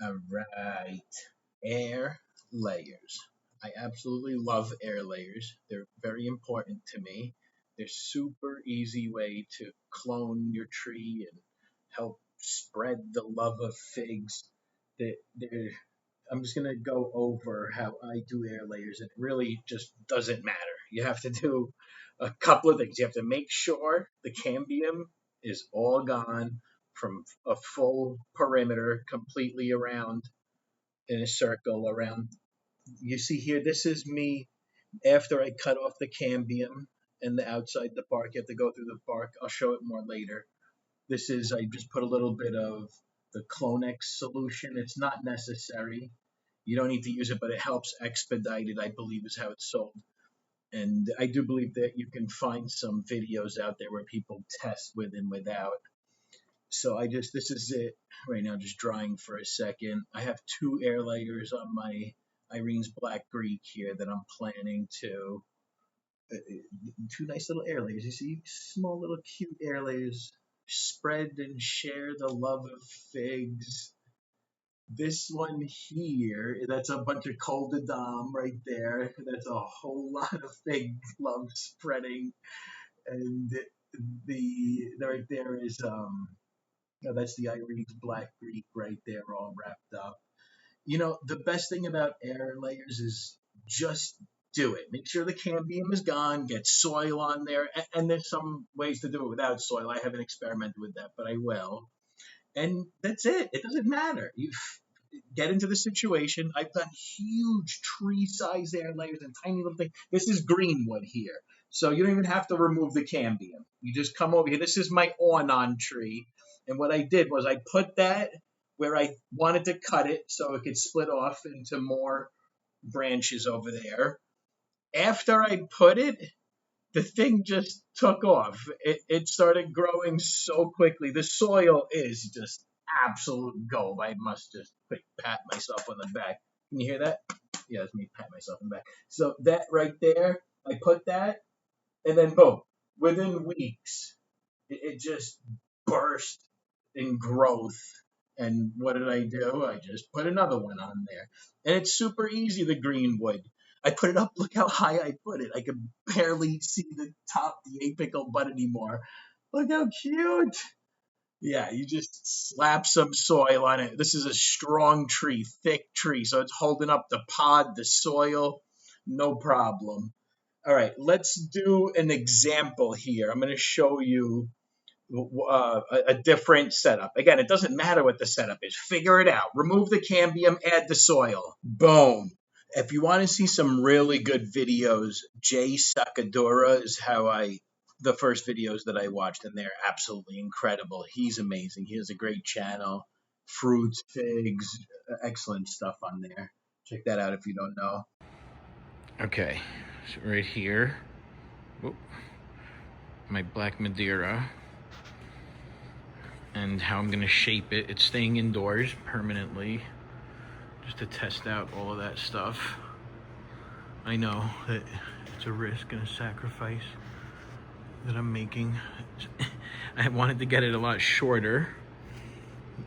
All right. Air layers. I absolutely love air layers. They're very important to me. They're super easy way to clone your tree and help spread the love of figs. They're, I'm just gonna go over how I do air layers. It really just doesn't matter. You have to do a couple of things. You have to make sure the cambium is all gone from a full perimeter completely around in a circle around. You see here, this is me after I cut off the cambium and the outside the bark. You have to go through the bark. I'll show it more later. This is, I just put a little bit of the Clonex solution. It's not necessary. You don't need to use it, but it helps expedite it, I believe is how it's sold. And I do believe that you can find some videos out there where people test with and without. So this is it right now, just drying for a second. I have two air layers on my Irene's Black Greek here that I'm planning to, two nice little air layers. You see, small little cute air layers. Spread and share the love of figs. This one here, that's a bunch of coldedom right there. That's a whole lot of fig love spreading. And the right there is that's the Irene's Black Greek right there, all wrapped up. The best thing about air layers is just do it. Make sure the cambium is gone, get soil on there, and there's some ways to do it without soil. I haven't experimented with that, but I will. And that's it. It doesn't matter. You get into the situation. I've done huge tree-size air layers and tiny little things. This is greenwood here. So you don't even have to remove the cambium. You just come over here. This is my Ornon tree. And what I did was I put that where I wanted to cut it so it could split off into more branches over there. After I put it, the thing just took off. It started growing so quickly. The soil is just absolute gold. I must just quick pat myself on the back. Can you hear that? Yeah, it's me pat myself on the back. So that right there, I put that, and then boom, within weeks, it just burst in growth. And what did I do? I just put another one on there. And it's super easy, the greenwood. I put it up. Look how high I put it. I could barely see the top, the apical bud anymore. Look how cute. Yeah, you just slap some soil on it. This is a strong tree, thick tree. So it's holding up the pod, the soil. No problem. All right, let's do an example here. I'm going to show you a different setup. Again, it doesn't matter what the setup is. Figure it out. Remove the cambium, add the soil. Boom. If you want to see some really good videos, Jay Sakadura is the first videos that I watched, and they're absolutely incredible. He's amazing. He has a great channel. Fruits, figs, excellent stuff on there. Check that out if you don't know. Okay, so right here, my black Madeira, and how I'm gonna shape it. It's staying indoors permanently, just to test out all of that stuff. I know that it's a risk and a sacrifice that I'm making. I wanted to get it a lot shorter,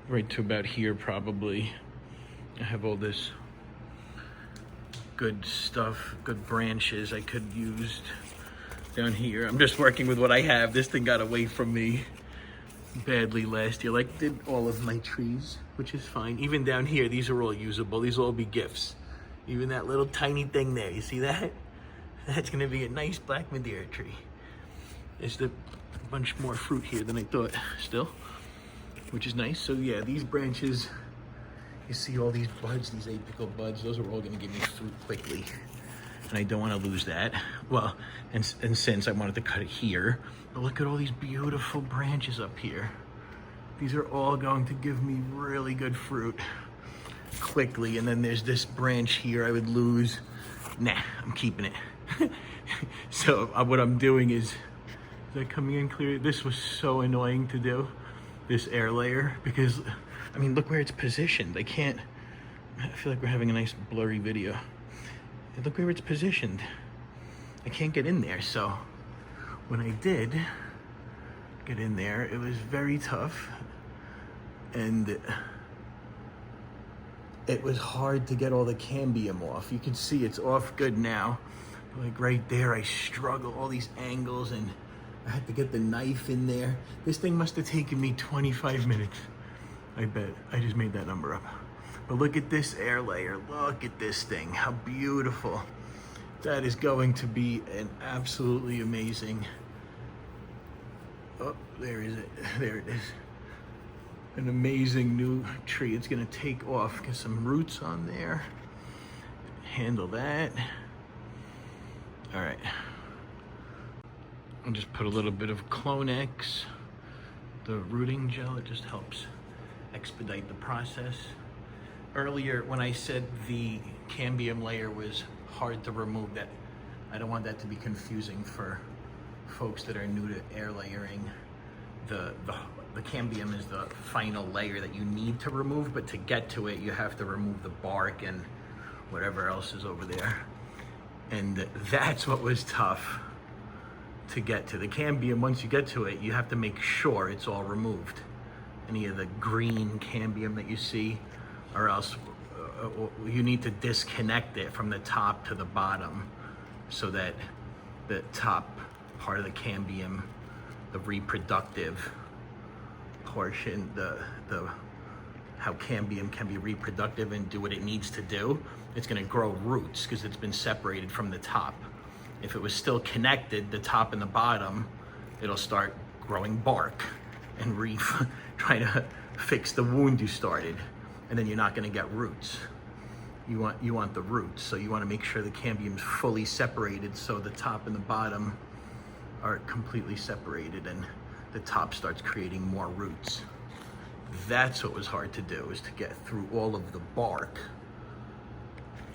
right to about here probably. I have all this good stuff, good branches I could use down here. I'm just working with what I have. This thing got away from me badly last year, like did all of my trees, which is fine. Even down here, these are all usable. These will all be gifts. Even that little tiny thing there, you see that? That's gonna be a nice black Madeira tree. There's a bunch more fruit here than I thought still, which is nice. So yeah, these branches, you see all these buds, these apical buds, those are all gonna give me fruit quickly. And I don't wanna lose that. Well, and since I wanted to cut it here, but look at all these beautiful branches up here. These are all going to give me really good fruit quickly. And then there's this branch here I would lose. Nah, I'm keeping it. So what I'm doing is that coming in clear? This was so annoying to do, this air layer, because I mean, look where it's positioned. I feel like we're having a nice blurry video. Look where it's positioned. I can't get in there. So when I did get in there, it was very tough. And it was hard to get all the cambium off. You can see it's off good now. Like right there, I struggle, all these angles, and I had to get the knife in there. This thing must have taken me 25 minutes. I bet. I just made that number up. But look at this air layer. Look at this thing. How beautiful. That is going to be an absolutely amazing... Oh, there is it. There it is. An amazing new tree. It's gonna take off. Get some roots on there. Handle that. All right. I'll just put a little bit of Clonex, the rooting gel. It just helps expedite the process. Earlier, when I said the cambium layer was hard to remove, that I don't want that to be confusing for folks that are new to air layering. The cambium is the final layer that you need to remove, but to get to it, you have to remove the bark and whatever else is over there. And that's what was tough to get to. The cambium, once you get to it, you have to make sure it's all removed. Any of the green cambium that you see, or else you need to disconnect it from the top to the bottom so that the top part of the cambium, the reproductive portion, how cambium can be reproductive and do what it needs to do, it's going to grow roots because it's been separated from the top. If it was still connected, the top and the bottom, it'll start growing bark and try to fix the wound you started, and then you're not going to get roots. You want the roots, so you want to make sure the cambium's fully separated so the top and the bottom are completely separated and the top starts creating more roots. That's what was hard to do, is to get through all of the bark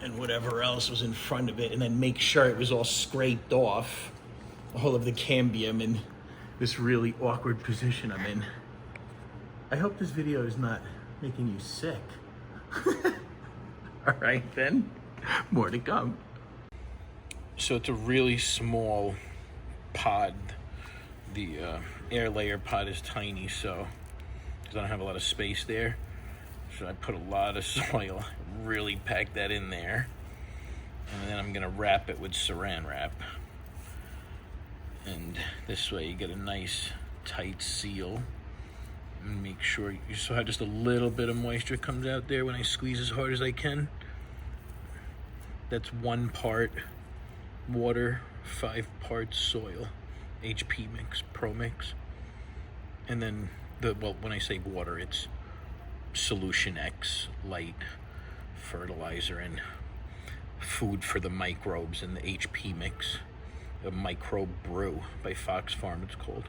and whatever else was in front of it, and then make sure it was all scraped off, all of the cambium in this really awkward position I'm in. I hope this video is not making you sick. All right then, more to come. So it's a really small pod. The air layer pod is tiny, so because I don't have a lot of space there, so I put a lot of soil, really pack that in there, and then I'm gonna wrap it with saran wrap, and this way you get a nice tight seal, and make sure you saw how just a little bit of moisture comes out there when I squeeze as hard as I can. That's 1 part water, 5 parts soil. HP mix, Pro mix. And then when I say water, it's Solution X light fertilizer and food for the microbes in the HP mix. A microbe brew by Fox Farm, it's called.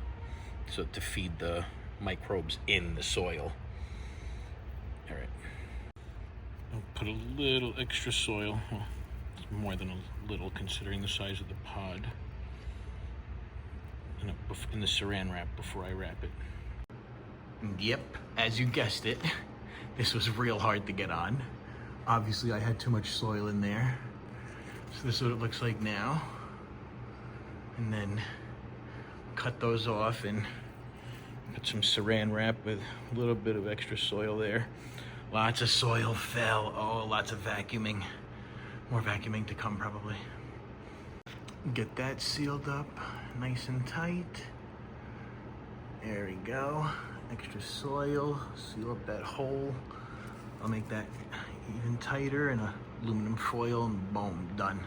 So to feed the microbes in the soil. All right. I'll put a little extra soil. Well, it's more than a little considering the size of the pod. In the saran wrap before I wrap it. Yep, as you guessed it, this was real hard to get on. Obviously I had too much soil in there. So this is what it looks like now. And then cut those off and put some saran wrap with a little bit of extra soil there. Lots of soil fell. Oh, lots of vacuuming. More vacuuming to come probably. Get that sealed up nice and tight. There we go. Extra soil, seal up that hole. I'll make that even tighter in aluminum foil, and boom, done.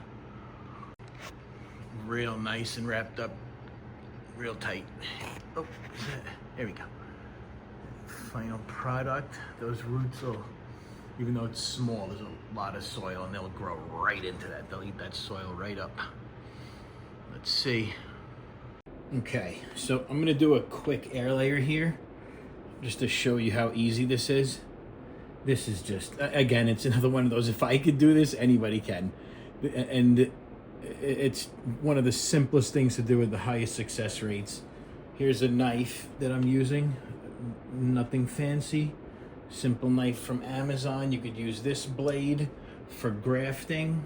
Real nice and wrapped up, real tight. Oh, there we go. Final product. Those roots will, even though it's small, there's a lot of soil and they'll grow right into that. They'll eat that soil right up. Let's see. Okay, so I'm gonna do a quick air layer here just to show you how easy this is. This is just, again, it's another one of those, if I could do this, anybody can. And it's one of the simplest things to do with the highest success rates. Here's a knife that I'm using, nothing fancy. Simple knife from Amazon. You could use this blade for grafting,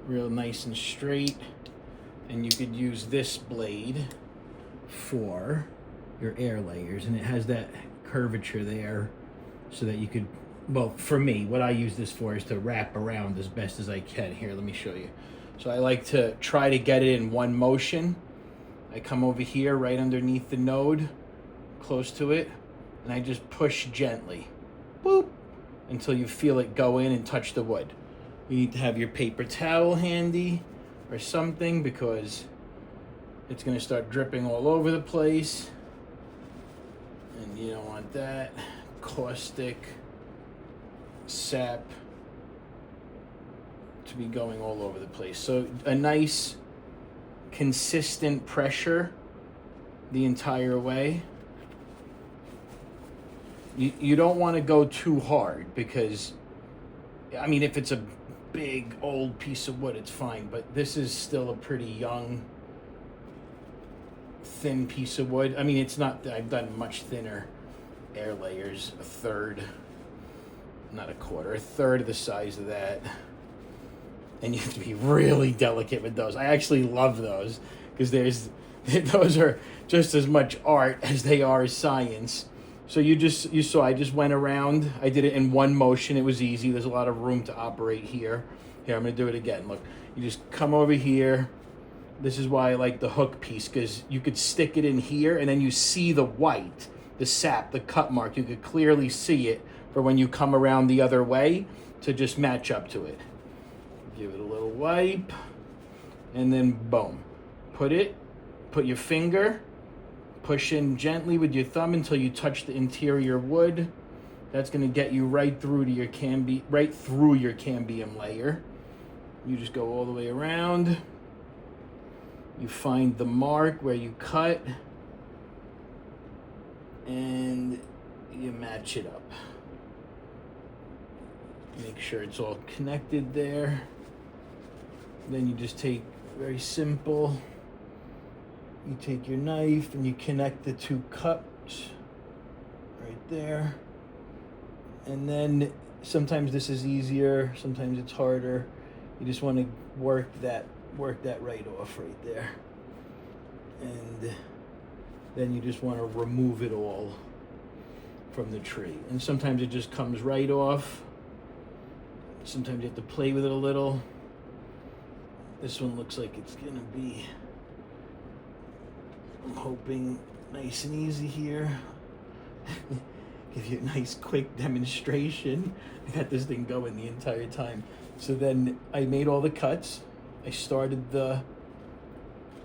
real nice and straight. And you could use this blade for your air layers, and it has that curvature there so that you could well, for me, what I use this for is to wrap around as best as I can. Here, let me show you. So I like to try to get it in one motion. I come over here right underneath the node, close to it, and I just push gently, boop, until you feel it go in and touch the wood. You need to have your paper towel handy or something because it's going to start dripping all over the place, and you don't want that. Caustic sap to be going all over the place. So a nice consistent pressure the entire way. You don't want to go too hard because, I mean, if it's a big old piece of wood, it's fine, but this is still a pretty young, thin piece of wood. I mean, it's not, I've done much thinner air layers, a third, not a quarter, a third of the size of that. And you have to be really delicate with those. I actually love those because those are just as much art as they are science. So you saw I just went around. I did it in one motion. It was easy. There's a lot of room to operate here. Here, I'm gonna do it again. Look, you just come over here. This is why I like the hook piece, because you could stick it in here and then you see the white, the sap, the cut mark. You could clearly see it for when you come around the other way to just match up to it. Give it a little wipe, and then boom. Put your finger, push in gently with your thumb until you touch the interior wood. That's gonna get you right through to your cambium layer. You just go all the way around. You find the mark where you cut, and you match it up. Make sure it's all connected there. Then you just take, very simple, you take your knife and you connect the two cups right there. And then sometimes this is easier, sometimes it's harder. You just want to work that right off right there. And then you just want to remove it all from the tree. And sometimes it just comes right off. Sometimes you have to play with it a little. This one looks like it's gonna be, I'm hoping, nice and easy here. Give you a nice quick demonstration. I got this thing going the entire time. So then I made all the cuts. I started the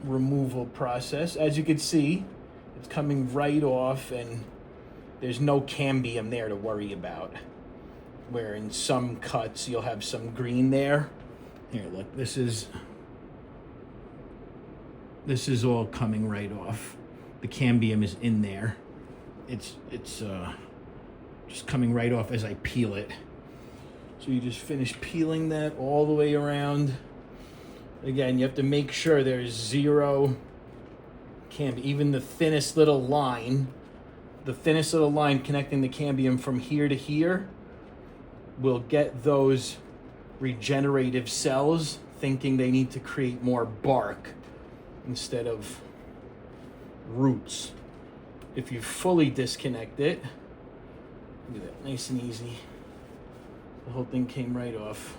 removal process. As you can see, it's coming right off and there's no cambium there to worry about. Where in some cuts you'll have some green there. Here, look, this is all coming right off. The cambium is in there. It's just coming right off as I peel it. So you just finish peeling that all the way around. Again, you have to make sure there's zero cambium. Even the thinnest little line connecting the cambium from here to here will get those regenerative cells thinking they need to create more bark instead of roots. If you fully disconnect it, look at that, nice and easy. The whole thing came right off.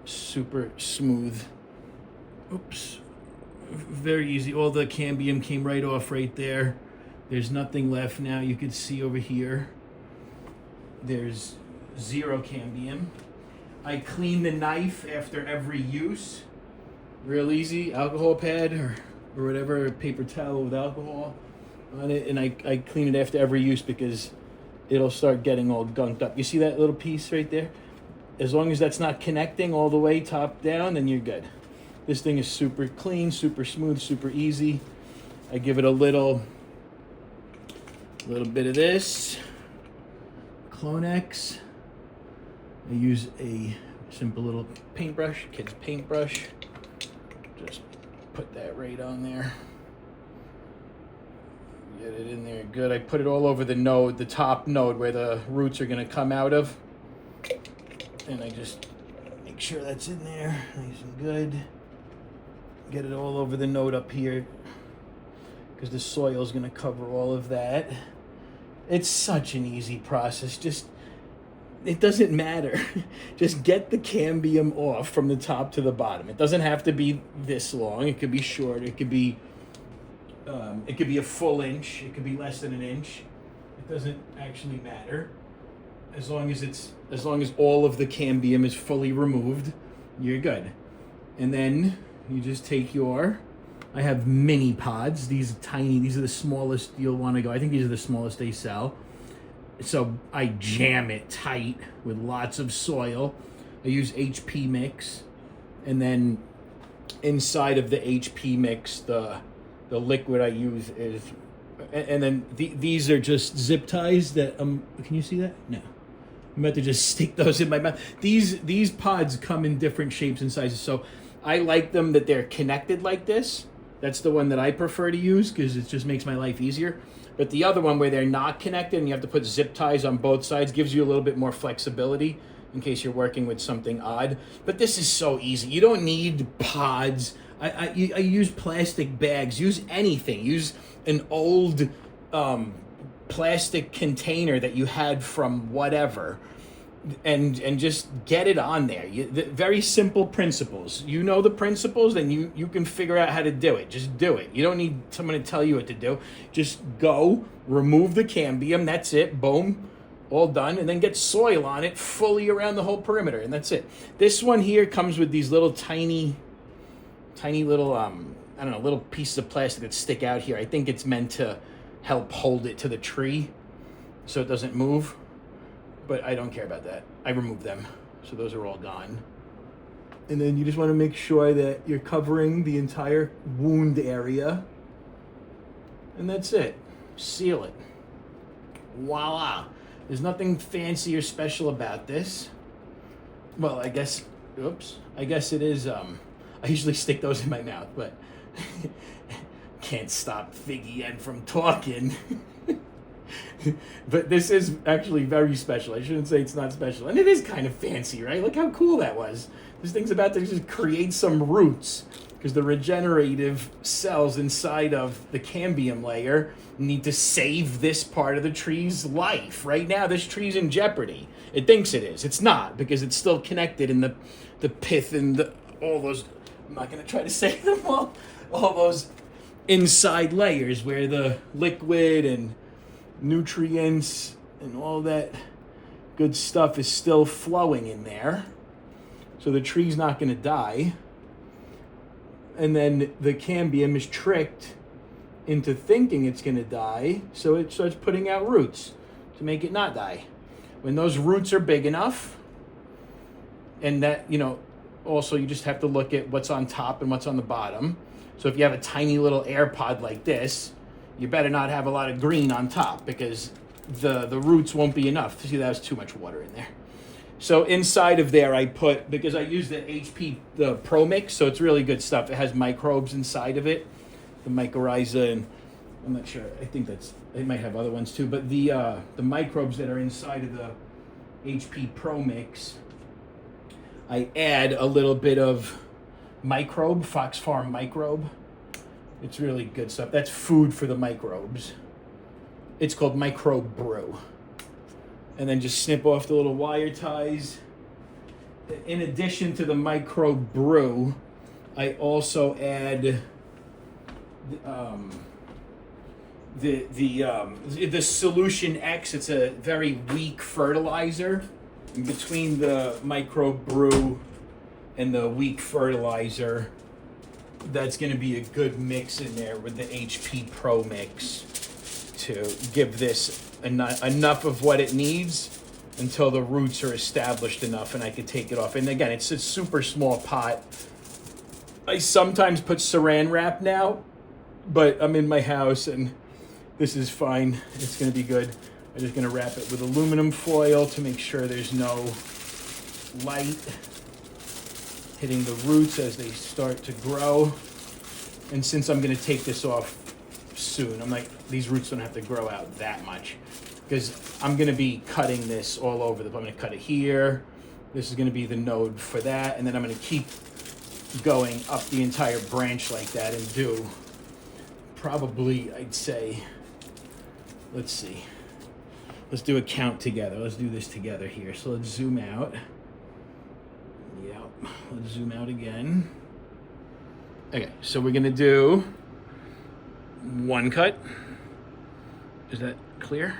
Super smooth. Oops. Very easy. All the cambium came right off right there. There's nothing left now. You can see over here. There's zero cambium. I clean the knife after every use. Real easy. Alcohol pad or whatever, paper towel with alcohol on it. And I clean it after every use because it'll start getting all gunked up. You see that little piece right there? As long as that's not connecting all the way top down, then you're good. This thing is super clean, super smooth, super easy. I give it a little bit of this Clonex. I use a simple little paintbrush, kid's paintbrush. Just put that right on there. Get it in there good. I put it all over the node, the top node where the roots are gonna come out of. And I just make sure that's in there, nice and good. Get it all over the node up here because the soil is gonna cover all of that. It's such an easy process. Just it doesn't matter. Just get the cambium off from the top to the bottom. It doesn't have to be this long. It could be short. It could be a full inch. It could be less than an inch. It doesn't actually matter. As long as all of the cambium is fully removed, you're good. And then you just take I have mini pods. These are tiny. These are the smallest you'll want to go. I think these are the smallest they sell. So I jam it tight with lots of soil. I use HP mix, and then inside of the HP mix, the liquid I use is, and then these are just zip ties that can you see that? No. I'm about to just stick those in my mouth. These pods come in different shapes and sizes, so I like them that they're connected like this. That's the one that I prefer to use because it just makes my life easier. But the other one where they're not connected and you have to put zip ties on both sides gives you a little bit more flexibility in case you're working with something odd. But this is so easy. You don't need pods. I use plastic bags. Use anything. Use an old plastic container that you had from whatever, and just get it on there. Very simple principles. You know the principles, then you can figure out how to do it. Just do it. You don't need someone to tell you what to do. Just go, remove the cambium, that's it, boom, all done, and then get soil on it fully around the whole perimeter, and that's it. This one here comes with these little tiny little, I don't know, little pieces of plastic that stick out here. I think it's meant to help hold it to the tree so it doesn't move. But I don't care about that. I removed them. So those are all gone. And then you just want to make sure that you're covering the entire wound area. And that's it. Seal it. Voila. There's nothing fancy or special about this. Well, I guess it is, I usually stick those in my mouth, but can't stop Figgy Ed from talking. But this is actually very special. I shouldn't say it's not special. And it is kind of fancy, right? Look how cool that was. This thing's about to just create some roots because the regenerative cells inside of the cambium layer need to save this part of the tree's life. Right now, this tree's in jeopardy. It thinks it is. It's not because it's still connected in the pith and all those, I'm not going to try to say them all those inside layers where the liquid and nutrients and all that good stuff is still flowing in there. So the tree's not going to die. And then the cambium is tricked into thinking it's going to die, so it starts putting out roots to make it not die. When those roots are big enough, and that, also you just have to look at what's on top and what's on the bottom. So if you have a tiny little air pod like this, you better not have a lot of green on top because the roots won't be enough. See, that was too much water in there. So inside of there I put, because I use the Pro Mix, so it's really good stuff. It has microbes inside of it, the mycorrhiza, and I'm not sure, I think it might have other ones too, but the microbes that are inside of the HP Pro Mix, I add a little bit of microbe, Fox Farm microbe. It's really good stuff. That's food for the microbes. It's called Microbe Brew. And then just snip off the little wire ties. In addition to the Microbe Brew, I also add the Solution X. It's a very weak fertilizer. In between the Microbe Brew and the weak fertilizer, that's going to be a good mix in there with the HP Pro Mix to give this enough of what it needs until the roots are established enough and I can take it off. And again, it's a super small pot. I sometimes put saran wrap now, but I'm in my house and this is fine. It's going to be good. I'm just going to wrap it with aluminum foil to make sure there's no light hitting the roots as they start to grow. And since I'm going to take this off soon, I'm like, these roots don't have to grow out that much because I'm going to be cutting this all over I'm going to cut it here. This is going to be the node for that. And then I'm going to keep going up the entire branch like that and do probably, I'd say, let's see, let's do a count together. Let's do this together here. So let's zoom out. Yep, let's zoom out again. Okay, so we're gonna do one cut. Is that clear?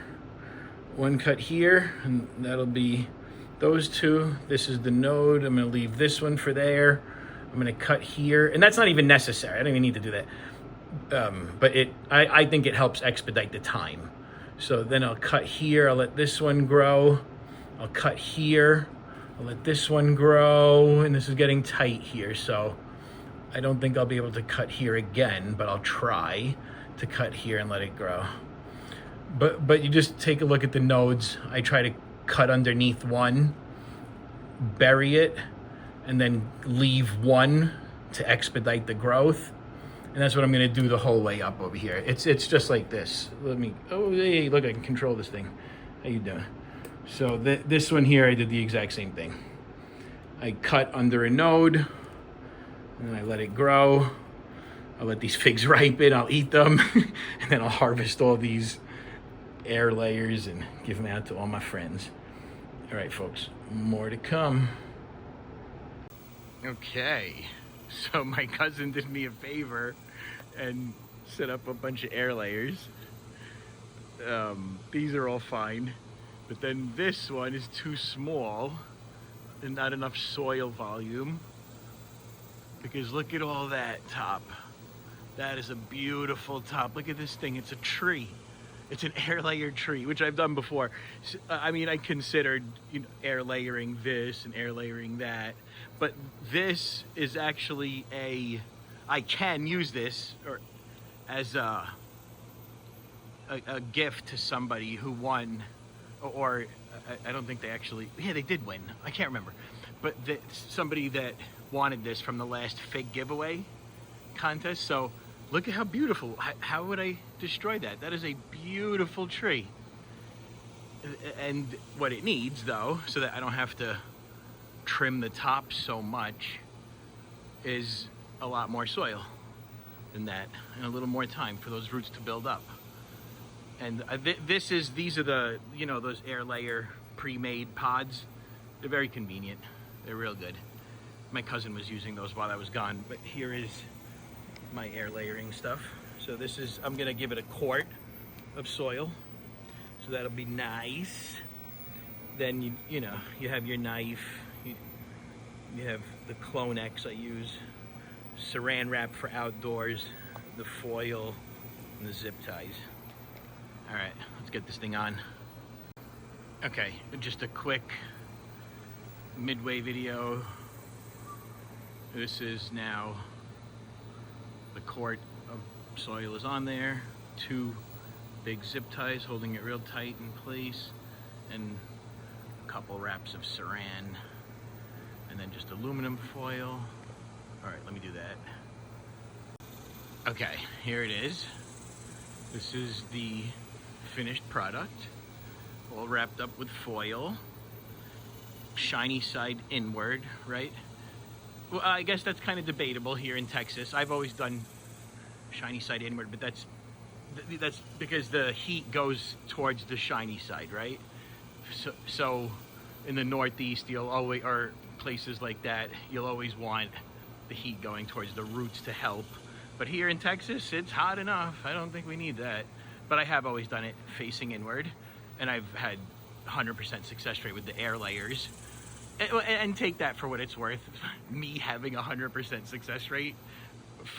One cut here, and that'll be those two. This is the node. I'm gonna leave this one for there. I'm gonna cut here, and that's not even necessary. I don't even need to do that. But I think it helps expedite the time. So then I'll cut here. I'll let this one grow. I'll cut here. I'll let this one grow, and this is getting tight here. So I don't think I'll be able to cut here again, but I'll try to cut here and let it grow. But you just take a look at the nodes. I try to cut underneath one, bury it, and then leave one to expedite the growth. And that's what I'm gonna do the whole way up over here. It's just like this. Let me, oh, hey, look, I can control this thing. How you doing? So this one here, I did the exact same thing. I cut under a node, and then I let it grow. I'll let these figs ripen, I'll eat them, and then I'll harvest all these air layers and give them out to all my friends. All right, folks, more to come. Okay, so my cousin did me a favor and set up a bunch of air layers. These are all fine, but then this one is too small and not enough soil volume, because look at all that top. That is a beautiful top. Look at this thing, it's a tree. It's an air layer tree, which I've done before. I mean, I considered, you know, air layering this and air layering that, but this is actually I can use this as a gift to somebody who won, or I don't think they actually, yeah, they did win. I can't remember, but somebody that wanted this from the last fig giveaway contest. So look at how beautiful. How would I destroy that? That is a beautiful tree. And what it needs, though, so that I don't have to trim the top so much, is a lot more soil than that, and a little more time for those roots to build up. And these are the, you know, those air layer pre-made pods. They're very convenient. They're real good. My cousin was using those while I was gone, but here is my air layering stuff. So this is, I'm gonna give it a quart of soil, so that'll be nice. Then you know, you have your knife, you have the Clone-X I use, saran wrap for outdoors, the foil, and the zip ties. All right, let's get this thing on. Okay, just a quick midway video. This is now the quart of soil is on there, 2 big zip ties holding it real tight in place, and a couple wraps of saran, and then just aluminum foil. All right, let me do that. Okay, here it is. This is the finished product, all wrapped up with foil, shiny side inward, right? Well, I guess that's kind of debatable here in Texas. I've always done shiny side inward, but that's because the heat goes towards the shiny side, right? So in the Northeast, you'll always, or places like that, you'll always want the heat going towards the roots to help. But here in Texas, it's hot enough. I don't think we need that. But I have always done it facing inward, and I've had 100% success rate with the air layers. And take that for what it's worth. Me having 100% success rate,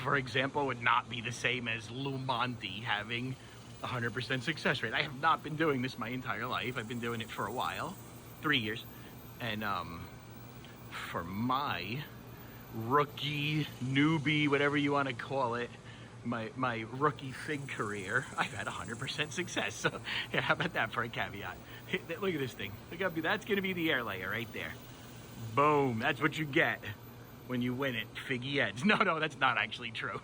for example, would not be the same as Lou Monte having 100% success rate. I have not been doing this my entire life. I've been doing it for a while, 3 years. And for my rookie, newbie, whatever you want to call it, my rookie fig career, I've had 100% success. So yeah, how about that for a caveat? Look at this thing. Look up, that's going to be the air layer right there. Boom, that's what you get when you win it, figgy heads. No, that's not actually true.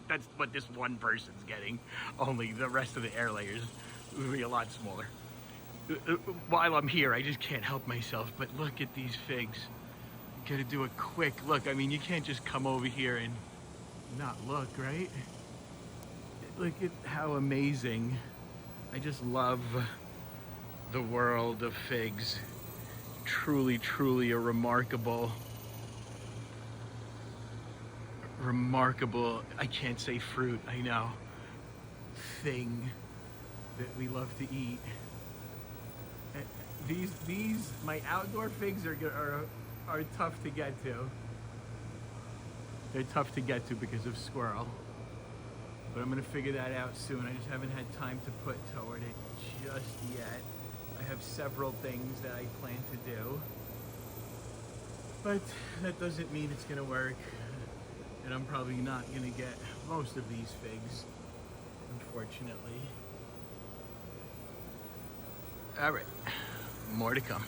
That's what this one person's getting. Only the rest of the air layers will be a lot smaller. While I'm here, I just can't help myself, but look at these figs. You gotta do a quick look. I mean, you can't just come over here and not look, right? Look at how amazing. I just love the world of figs. Truly, truly a remarkable, I can't say fruit, I know, thing that we love to eat. My outdoor figs are tough to get to. They're tough to get to because of squirrel. But I'm gonna figure that out soon. I just haven't had time to put toward it just yet. I have several things that I plan to do, but that doesn't mean it's gonna work. And I'm probably not gonna get most of these figs, unfortunately. All right, more to come.